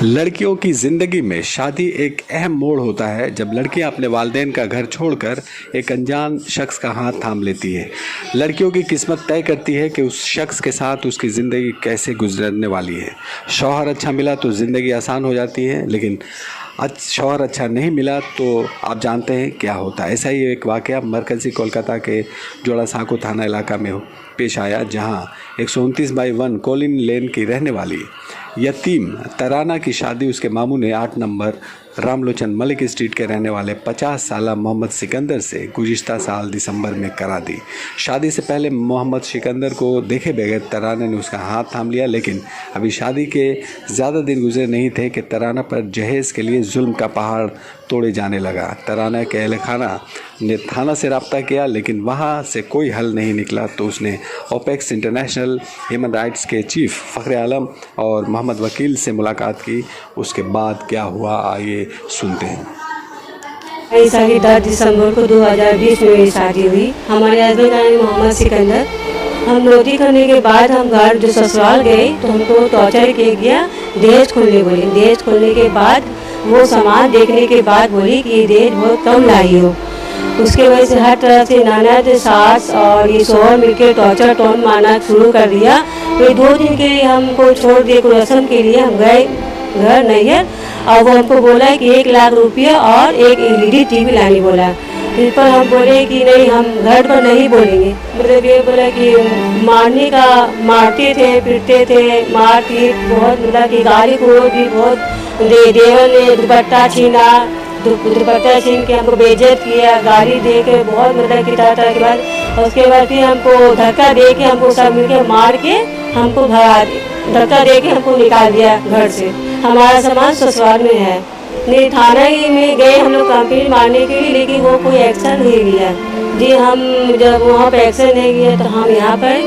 लड़कियों की ज़िंदगी में शादी एक अहम मोड़ होता है जब लड़कियां अपने वालिदैन का घर छोड़कर एक अनजान शख्स का हाथ थाम लेती है। लड़कियों की किस्मत तय करती है कि उस शख्स के साथ उसकी ज़िंदगी कैसे गुजरने वाली है। शौहर अच्छा मिला तो ज़िंदगी आसान हो जाती है, लेकिन शौहर अच्छा नहीं मिला तो आप जानते हैं क्या होता है। ऐसा ही एक वाक़या मरकज़ी कोलकाता के जोड़ासांको थाना इलाका में पेश आया, जहां 129/1 कोलिन लेन की रहने वाली यतीम तराना की शादी उसके मामू ने 8 नंबर रामलोचन मलिक स्ट्रीट के रहने वाले 50 साला मोहम्मद सिकंदर से गुज़िश्ता साल दिसंबर में करा दी। शादी से पहले मोहम्मद सिकंदर को देखे बगैर तराना ने उसका हाथ थाम लिया, लेकिन अभी शादी के ज़्यादा दिन गुजरे नहीं थे कि तराना पर जहेज़ के लिए जुल्म का पहाड़ तोड़े जाने लगा। तराना के अहल खाना ने थाना से रब्ता किया, लेकिन वहाँ से कोई हल नहीं निकला तो उसने ओपेक्स इंटरनेशनल ह्यूमन राइट्स के चीफ फ़ख्र आलम और मोहम्मद वकील से मुलाकात की। उसके बाद क्या हुआ, आइए सुनते हैं। मेरी शादी 10 दिसंबर को 2020 में मेरी शादी हुई। हमारे हस्बैंड का नाम मोहम्मद सिकंदर। हम रोटी करने के बाद हम घर जो ससुराल गए तो हमको टॉर्चर किया गया, दहेज खोलने बोले। दहेज खोलने के बाद वो सामान देखने के बाद बोली कि ये दहेज बहुत कम लाई हो। उसके वजह से हर तरह से ननद, सास और ये शोहर मिलकर टॉर्चर टोन मारना शुरू कर दिया। फिर 2 दिन के लिए हमको छोड़ दिए, रस्म के लिए हम गए घर नैहर, और वो हमको बोला कि 1 लाख रुपया और एक LED TV लाने बोला। फिर पर हम बोले कि नहीं, हम घर पर नहीं बोलेंगे। मतलब ये बोला कि मारते थे, पीटते थे, मार पीट बहुत, मतलब कि गाली को भी बहुत देवर ने दुपट्टा छीना, दुपट्टा छीन के हमको बेइज्जत किया, गाली दे के बहुत मतलब कि तरह के बाद उसके बाद फिर हमको धक्का दे के हमको सब मिलके मार के हमको धक्का दे के हमको निकाल दिया घर से। हमारा सामान ससुराल में है। नहीं, थाना ही में गए हम लोग कंप्लेंट मारने के लिए, लेकिन वो कोई एक्शन नहीं लिया जी। हम जब वहाँ पर एक्शन नहीं लिया तो हम यहाँ पर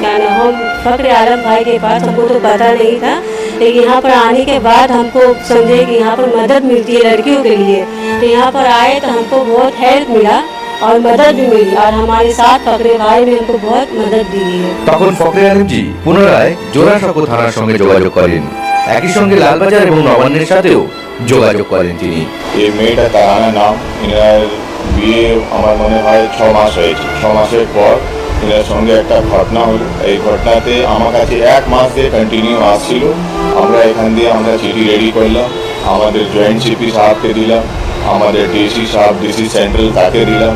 क्या नाम, हम फ़ख्र आलम भाई के पास, हमको तो पता नहीं था, लेकिन यहाँ पर आने के बाद हमको समझे कि यहाँ पर मदद मिलती है लड़कियों के लिए। तो यहाँ पर आए तो हमको बहुत हेल्प मिला और मदद भी मिली, और हमारे साथ फ़ख्र भाई ने हमको बहुत मदद दी है। তখন ফখরে আলম জি পুনরায় জোড়াসাঁকো থানার সঙ্গে যোগাযোগ করেন। একই সঙ্গে লালবাজার এবং নবান্নের সাথেও যোগাযোগ করেন তিনি। এই মেয়েটা তারানা নাম, এনার বিয়ে আমার মনে হয় 6 মাস হয়েছে। 6 মাসের পর এনার সঙ্গে একটা ঘটনা হলো। এই ঘটনাতে আমার কাছে 1 মাস দিয়ে কন্টিনিউ আসছিল। আমরা এখান দিয়ে আমরা চিঠি রেডি করলাম, আমাদের জয়েন্ট সিপি সাহেবকে দিলাম, আমাদের ডিসি সাহেব, ডিসি সেন্ট্রাল তাকে দিলাম,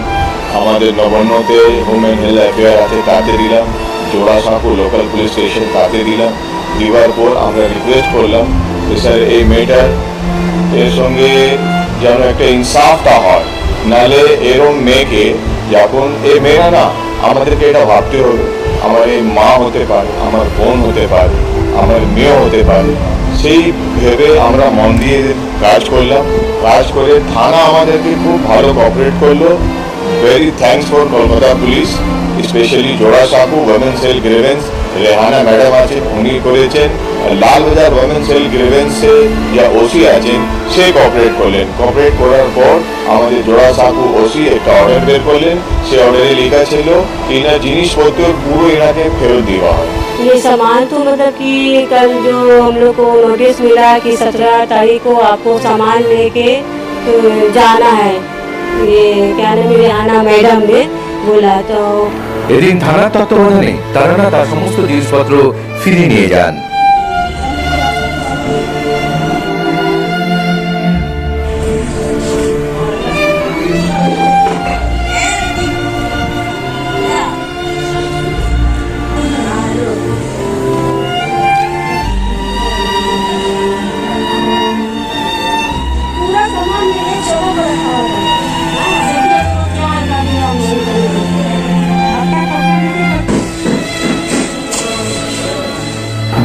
আমাদের নবান্নতে হোম অ্যান্ড হেলথ অ্যাফেয়ার আছে তাকে দিলাম, জোড়াসাঁকো লোকাল পুলিশ স্টেশন তাকে দিলাম। দেওয়ার পর আমরা রিকোয়েস্ট করলাম যে স্যার এই মেয়েটার এর সঙ্গে যেন একটা ইনসাফটা হয়, নাহলে এরম মেয়েকে যখন এই মেয়েরা না, আমাদেরকে এটা ভাবতে হবে, আমার এই মা হতে পারে, আমার বোন হতে পারে, আমার মেয়ে হতে পারে। সেই ভেবে আমরা মন দিয়ে কাজ করলাম। কাজ করে থানা আমাদেরকে খুব ভালো কোঅপারেট করলো। Very thanks for Kolkata police, specially Jorasanko women sell grievance Rehana madam আছেন, উনি করেছেন। লালবাজার ওমেন সেল গ্রিভেন্সে যা ওসি আছেন সে কোঅপারেট করলেন। কোঅপারেট করার পর আমাদের জোড়াসাঁকো ওসি একটা অর্ডার বের করলেন। সে অর্ডারে লেখা ছিল এনার জিনিসপত্র পুরো এনাকে ফেরত দেওয়া হয়। ये सामान तो मतलब कि कल जो हम लोग को नोटिस मिला कि 17 तारीख को आपको सामान लेके जाना है, ये क्या नाम, रेहाना मैडम ने बोला। तो এদিন থানার তত্ত্বাবধানে তারানা তার সমস্ত জিনিসপত্র ফিরিয়ে নিয়ে যান।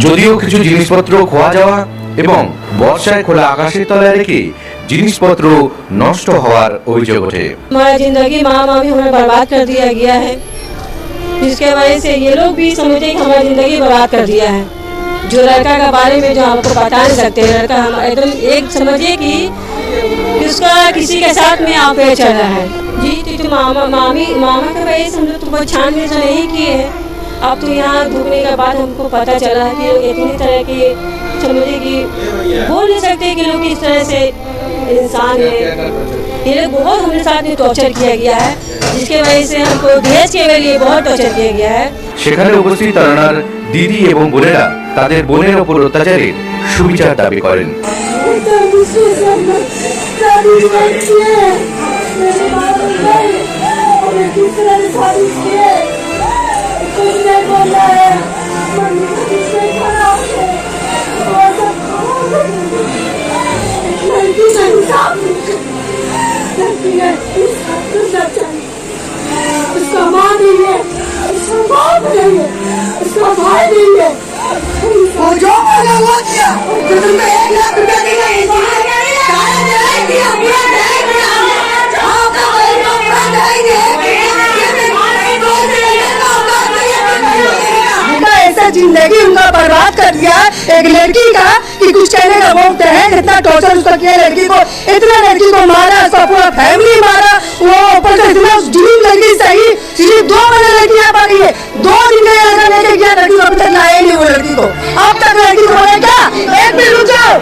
যদিও কিছু জিনিসপত্র খোয়া যাওয়া এবং বর্ষায় খোলা আকাশের তলায় রেখে জিনিসপত্র নষ্ট হওয়ার অভিযোগ ওঠে। हमारा जिंदगी माँ मामी हमें बर्बाद कर दिया गया है, जिसके वजह से ये लोग भी समझे कि हमारी जिंदगी बर्बाद कर दिया है। जो लड़का के बारे में जो हमको बता नहीं सकते, लड़का हम एकदम एक समझिए कि उसका किसी के साथ में अफेयर चल रहा है जी। तो मामा के वजह से हम लोग तो छानबीन नहीं किए हैं। अब तो यहाँ ढूंढने के बाद हमको पता चला है कि इतनी तरह की समझिए कि बोल कि लोग किस तरह से इंसान है। ये लोग बहुत हमारे साथ में टॉर्चर किया गया है, जिसके वजह से हमको दहेज के लिए बहुत टॉर्चर किया गया है। সেখানে উপস্থিত তারানার দিদি এবং বোনেরা তাদের বোনের ওপর অত্যাচারের সুবিচার দাবি করেন। उसका माँ नहीं है, उसका बाप नहीं है, उसका भाई नहीं है। वो जो बोला वो किया। जो तुमको 1 लाख रुपया देगा, सारा दहेज दिया, पूरा दहेज दिया। आपका कोई पूरा दहेज है। उनका ऐसा जिंदगी उनका बर्बाद कर दिया एक लड़की का कि कुछ कहने का वक्त है। इतना टॉर्चर उसका किया लड़की को, इतना लड़की को मारा, उसका पूरा फैमिली मारा। वो ऊपर से इतना ड्रीम लड़की सही सिर्फ 2 महीने लड़की यहाँ पर है, 2 दिन का लड़का लेके गया, लड़की को अभी तक लाए नहीं वो लड़की को। अब तक लड़की को बोले क्या 1 मिनट रुक जाओ।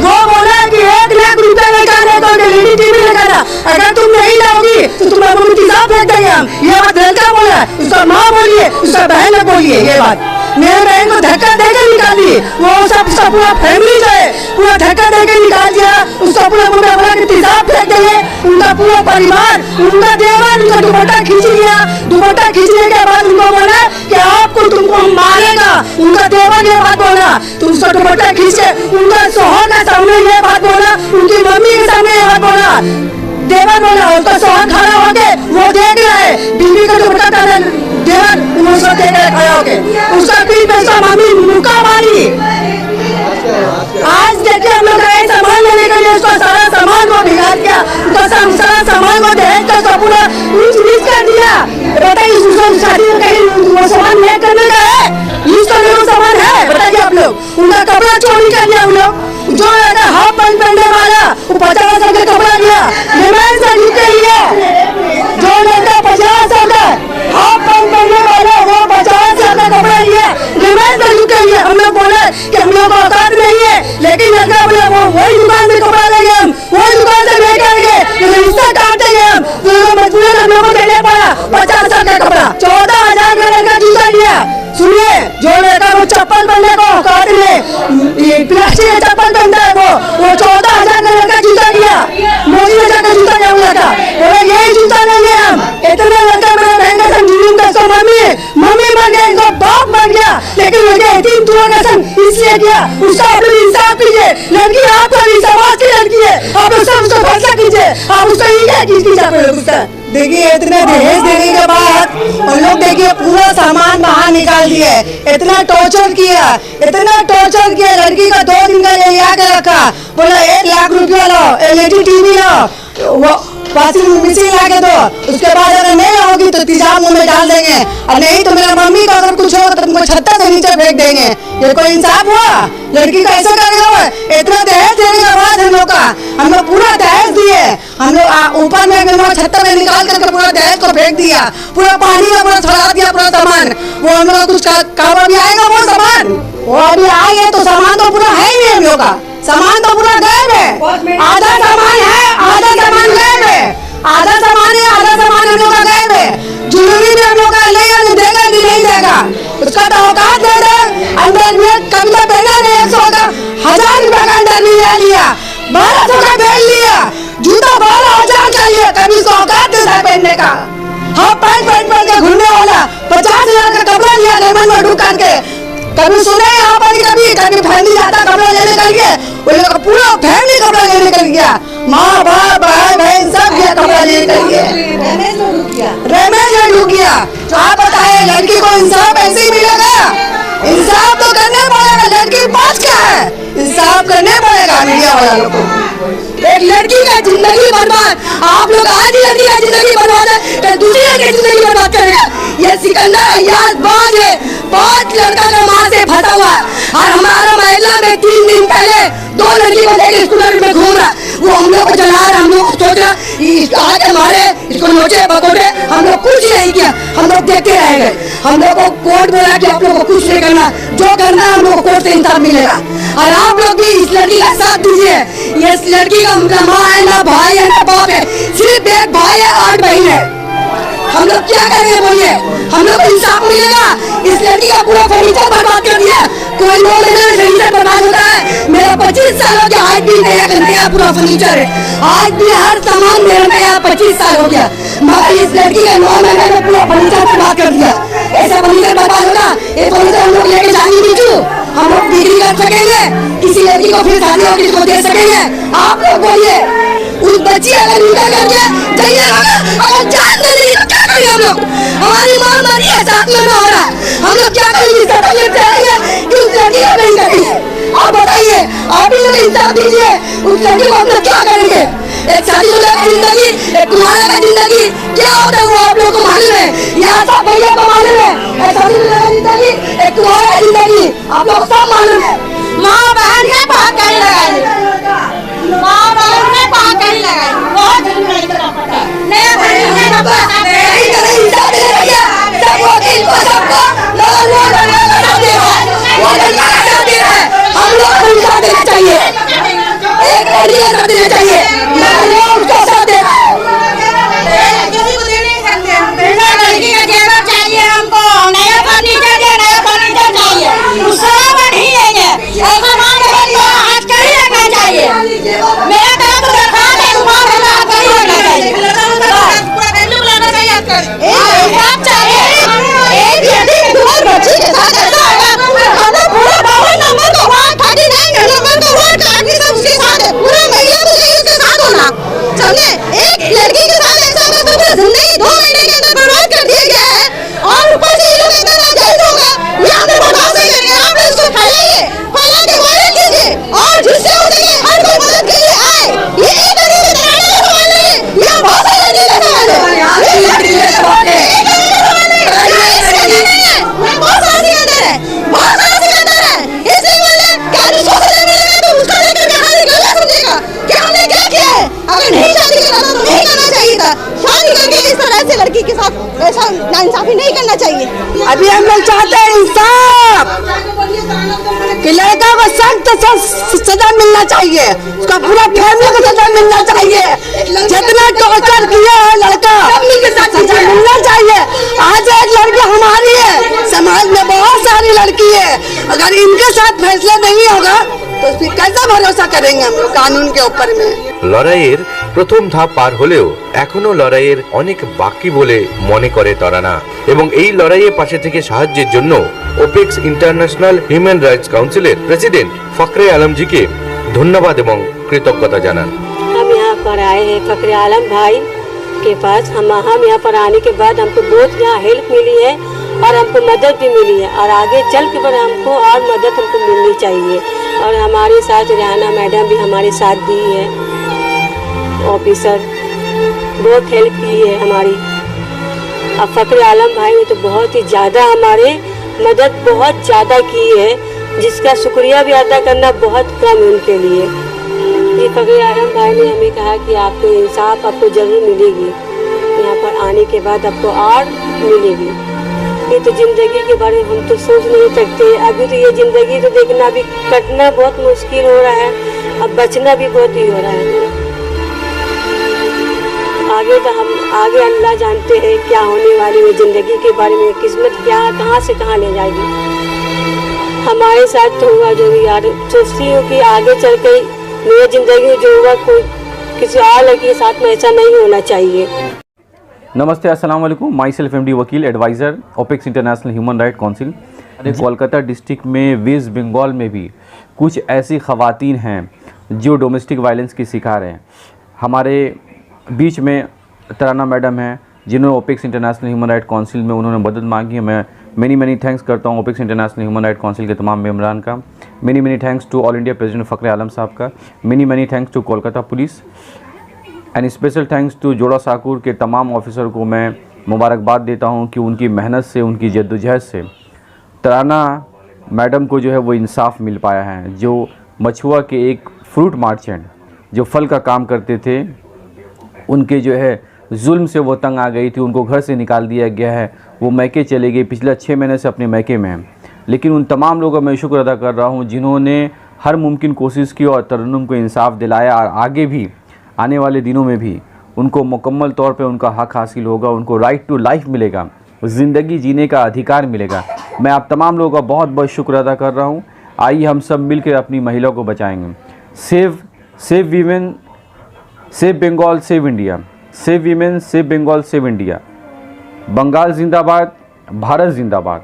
वो बोला कि 1 लाख रुपया लगाने को लेडी टीवी लगाना, अगर तुम नहीं लाओगी तो तुम्हारा मुंह तेजाब फेंक देंगे हम। ये बात लड़का बोला, उसका माँ बोलिए, उसका बहन ने बोलिए ये बात। मेरे बहन को धक्का देकर निकाली, वो सब पूरा फैमिली जो है पूरा धक्का देकर निकाल दिया। उसका पूरा मुंडा बोला कि तेजाब फेंक देंगे, उनका पूरा परिवार, उनका देवर उनका दुपट्टा खींच लिया। दुपट्टा खींचने के बाद उनको बोला कि आपको तुमको मारेगा। उनका देवर ये बात बोला, तो उसका दुपट्टा खींच के उनका सोहर के सामने ये बात बोला, उनकी मम्मी के सामने ये बात बोला। देवर बोला, उसका सोहर खड़ा होके वो देख रहा है, बीवी का दुपट्टा देवर उसको देख रहा है खड़ा होके। उसका पीठ पे उसका मम्मी मुक्का मारी। आज देखिए हम लोग गए सामान लेने के लिए, उसका सारा सामान को बिगाड़ दिया, उसका सारा सामान को दहेज का उसका पूरा यूज कर दिया। बताइए उसको शादी में कहीं वो सामान नहीं करने का है, यूज करने का सामान है? बताइए आप लोग। उनका कपड़ा चोरी कर दिया उन लोग, जो हाफ पैंट पहनने वाला वो 50,000 का कपड़ा दिया रिमांड से के लिए। जो लड़का 50,000 का हाफ पैंट पहनने वाला वो 50,000 का कपड़ा लिया रिमांड से के लिए। हम लोग बोले कि हम लोग औकात नहीं है, लेकिन लड़का बोला वो वही दुकान से कपड़ा लेंगे, हम वही दुकान से नहीं करेंगे, हिस्सा काटेंगे हम। तो मजबूरन हम लोगों को देने पड़ा 50,000 का कपड़ा। 14,000 का लड़का जूता लिया। सुनिए, जो लड़का वो चप्पल पहनने को औकात में प्लास्टिक का चप्पल पहनता है वो 14,000 का लड़का जूता लिया। मोदी ने जाकर जूता लिया वो लड़का, बोले यही जूता लेंगे हम। इतना लड़का मेरा बहन का जुलूम का उसको मम्मी मर गया, इनको बाप मर गया, लेकिन लड़के यतीम दुआ का संग इसलिए किया। उसका अपने इंसाफ कीजिए। लड़की आपका भी समाज की लड़की है, आप उसका फैसला कीजिए। आप उसका ये क्या कीजिए। देखिए इतने दहेज देने के बाद उन लोग देखिए पूरा सामान बाहर निकाल दिए। इतना टॉर्चर किया लड़की का 2 दिन का ले आके रखा। बोला 1 लाख रुपया लो, LED टीवी लो, वो वॉशिंग मशीन ला के दो, उसके बाद अगर नहीं लाओगी तो तेजाब मुंह में डाल देंगे, और नहीं तो मेरा मम्मी का अगर कुछ होगा तो तुमको 36 से नीचे फेंक देंगे। ये कोई इंसाफ हुआ? लड़की का ऐसा करेगा वो? इतना दहेज देने के बाद हम लोग पूरा दहेज दिए। हम लोग ऊपर में 36 में निकाल करके पूरा दहेज को फेंक दिया, पूरा पानी में पूरा छड़ा दिया पूरा सामान। वो हम लोग कुछ काम भी आएगा वो सामान? वो अभी आए तो सामान तो पूरा है ही नहीं। हम लोग का सामान तो पूरा गायब है। आधा सामान है, आधा सामान गायब है। आधा सामान है, आधा सामान हम लोग का गायब है। ज्वेलरी भी हम लोग का लेगा नहीं, देगा कि नहीं देगा, उसका तो औकात दे दे। अंदर में कविता पहना नहीं, 100 का 1000 रुपया का अंदर में लिया, 1200 का बेच लिया। जूता 12,000 का लिया, कभी उसको औकात दे दे पहनने का। हाँ पैंट पहन के घूमने वाला 50,000 का कपड़ा लिया लेमन में ढूंढ करके। कभी सुने यहाँ पर कभी फैमिली जाता कपड़ा लेने के लिए, वो लोग पूरा फैमिली कपड़ा लेने के लिए, माँ बाप भाई बहन सब गया कपड़ा लेने के लिए। रमेश ने ढूंढ गया। आप बताए लड़की को इंसाफ ऐसे ही मिलेगा? इंसाफ तो करने पड़ेगा। लड़की पास क्या है, इंसाफ करने पड़ेगा मीडिया वाला लोग को। एक लड़की का जिंदगी बर्बाद, आप लोग आज ही लड़की का जिंदगी बर्बाद है तो दूसरी लड़की की जिंदगी बर्बाद करेगा। ये सिकंदर अय्याज बाज है, 5 लड़का का माँ से फंसा हुआ है। और हमारा महिला में 3 दिन पहले 2 लड़की को लेकर स्कूटर में घूम रहा, वो हम लोग को चला रहा। हम लोग सोच रहा आके मारे इसको नोचे पकोड़े, हम लोग कुछ नहीं किया, हम लोग देखते रह गए। हम लोग को कोर्ट बोला कि आप लोग को कुछ नहीं करना, जो करना हम लोग को कोर्ट से इंसाफ मिलेगा। और आप लोग भी इस लड़की का साथ दीजिए। ये इस लड़की का ना माँ है, ना भाई है, ना बाप है, सिर्फ एक भाई है, 8 बहन है। हम लोग क्या करेंगे बोलिए? हम लोग को इंसाफ मिलेगा? इस लड़की का पूरा फर्नीचर बर्बाद कर दिया। कोई लोग फर्नीचर बर्बाद होता है। मेरा 25 साल हो गया, आज भी नया पूरा फर्नीचर है, आज भी हर सामान मेरा नया 25 साल हो गया, मगर इस लड़की के 9 महीने में पूरा फर्नीचर बर्बाद कर दिया। ऐसा फर्नीचर बर्बाद होगा, ये फर्नीचर हम लोग लेके जाएंगे बीजू, हम लोग बिक्री कर सकेंगे, किसी लड़की को फिर शादी होगी को दे सकेंगे? आप लोग बोलिए। उस बच्ची अगर निकल करके जाइएगा, अगर जान दे दी तो क्या करेंगे हम लोग? हमारी माँ मरी है, साथ में हो रहा, हम लोग क्या करेंगे? कि उस लड़की को नहीं करेंगे। आप बताइए, आप ही लोग इंसाफ दीजिए, उस लड़की को हम लोग क्या करेंगे? एक शादीशुदा की जिंदगी, एक कुंवारा की जिंदगी क्या होता है वो आप लोगों को मालूम है? यहाँ सब भैया को मालूम है। एक शादीशुदा की जिंदगी, एक कुंवारा की जिंदगी आप लोग को सब मालूम है। माँ बहन के पास कहीं लगाई, माँ बहन के पास कहीं लगाई, बहुत नहीं करना पड़ता। नहीं करें इंसाफ दे रही है, सब वकील को सबको लोग वो साथ दे रहा है। हम लोग को इंसाफ देना चाहिए, एक लड़की का साथ देना चाहिए, उसको साथ दे रहा है। लड़की का देना चाहिए हमको, नया फर्नीचर दे, नया फर्नीचर चाहिए, उसको नहीं लेंगे। ऐसा मान लो आज कहीं रखना चाहिए, मेरा काम तो रखा है, तुम्हारा हाथ कहीं रखना चाहिए, इंसाफ चाहिए। एक यदि दूर बच्ची के साथ ऐसा होगा, हमें पूरा 52 नंबर का वार्ड, 39 नंबर का वार्ड का आदमी सब उसके साथ है, पूरा महिला तो नहीं उसके साथ होना, समझे? एक लड़की के साथ ऐसा होगा तो पूरा जिंदगी 2 महीने के अंदर बर्बाद कर दिया गया है, और ऊपर से ये लोग इतना नाजायज होगा, ये हम लोग बर्दाश्त नहीं करेंगे। आप लोग इसको फैलाइए, फैला के वायरल कीजिए, और जिससे हो सके हर कोई मदद के लिए आए। ये एक लड़की का सवाल नहीं है, ये बहुत सारी लड़की का सवाल है, ये लड़की का सवाल है, बहुत सारा सिकंदर है, बहुत सारा सिकंदर है। इसलिए बोले कि आदमी सोशल मीडिया तो उसको लेकर के हाल निकल समझेगा कि हमने क्या किया है। अगर नहीं शादी करना तो नहीं करना चाहिए था, शादी करके इस तरह से लड़की के साथ ऐसा नाइंसाफी नहीं करना चाहिए। अभी हम लोग चाहते हैं इंसाफ, कि लड़का को सख्त सजा मिलना चाहिए, उसका पूरा फैमिली को सजा मिलना चाहिए, जितना टॉर्चर किया है लड़का सजा मिलना चाहिए। आज एक लड़की हमारी है, समाज में बहुत सारी लड़की है, अगर इनके साथ फैसला नहीं होगा तो फिर कैसा भरोसा करेंगे हम लोग कानून के ऊपर में? লড়াইয়ের প্রথম ধাপ পার হলেও এখনো লড়াইয়ের অনেক বাকি বলে মনে করে তরানা এবং এই লড়াইয়ে পাশে থেকে সাহায্যের জন্য ওপেক্স ইন্টারন্যাশনাল হিউম্যান রাইটস কাউন্সিলের প্রেসিডেন্ট ফখরে আলমজিকে ধন্যবাদ এবং কৃতজ্ঞতা জানান। हम यहाँ पर आए हैं फखरे आलम भाई के पास। हम यहाँ पर आने के बाद हमको बहुत यहाँ हेल्प मिली है और हमको मदद भी मिली है, और आगे चल के पर हमको और मदद हमको मिलनी चाहिए। और हमारे साथ रेहाना मैडम भी हमारे साथ दी है, ऑफिसर बहुत हेल्प की है हमारी। अब फखरे आलम भाई ने तो बहुत ही ज़्यादा हमारे मदद बहुत ज़्यादा की है, जिसका शुक्रिया भी अदा करना बहुत कम है उनके लिए। ये फखरे आलम भाई ने हमें कहा कि आपको इंसाफ आपको ज़रूर मिलेगी, यहाँ पर आने के बाद आपको और मिलेगी। ये तो ज़िंदगी के बारे में हम तो सोच नहीं सकते। अभी तो ये ज़िंदगी तो देखना भी कटना बहुत मुश्किल हो रहा है, अब बचना भी बहुत ही हो रहा है। आगे तो हम आगे अल्लाह जानते हैं क्या होने वाली है ज़िंदगी के बारे में, किस्मत क्या कहाँ से कहाँ ले जाएगी। हमारे साथ तो हुआ जो भी यार, सोचती हूँ कि आगे चल कर मेरी ज़िंदगी में जो हुआ कोई किसी और लड़की के साथ में ऐसा नहीं होना चाहिए। नमस्ते, अस्सलाम वालेकुम। माई सेल्फ एमडी वकील adviser Opex international human right council. Kolkata district में वेस्ट बंगाल में भी कुछ ऐसी ख़वातीन हैं जो डोमेस्टिक वायलेंस की शिकार हैं। हमारे बीच में तराना मैडम हैं जिन्होंने opex international human right council में उन्होंने मदद मांगी है। मैं मैनी थैंक्स करता हूँ Opex international human right Council के तमाम मेम्बरान का। Many thanks to all India president Fakhre Alam sahab का। Many thanks to Kolkata police and special thanks to जोड़ा साकुर के तमाम ऑफिसर को मैं मुबारकबाद देता हूँ कि उनकी मेहनत से, उनकी जद्दोजहद से तराना मैडम को जो है वो इंसाफ मिल पाया है। जो मछुआ के एक फ्रूट मार्चेंट जो फल का काम करते थे, उनके जो है जुल्म से वो तंग आ गई थी, उनको घर से निकाल दिया गया है, वो मैके चले गए, पिछले 6 महीने से अपने मैके में हैं। लेकिन उन तमाम लोगों का मैं शुक्र अदा कर रहा हूँ जिन्होंने हर मुमकिन कोशिश की और तरन्नुम को इंसाफ दिलाया, और आगे भी आने वाले दिनों में भी उनको मुकम्मल तौर पे उनका हक हासिल होगा, उनको राइट टू लाइफ मिलेगा, ज़िंदगी जीने का अधिकार मिलेगा। मैं आप तमाम लोगों का बहुत बहुत शुक्र अदा कर रहा हूँ। आइए हम सब मिलकर अपनी महिला को बचाएंगे। Save women, save Bengal, save India. Save women, save Bengal, save India. Bengal जिंदाबाद, भारत जिंदाबाद।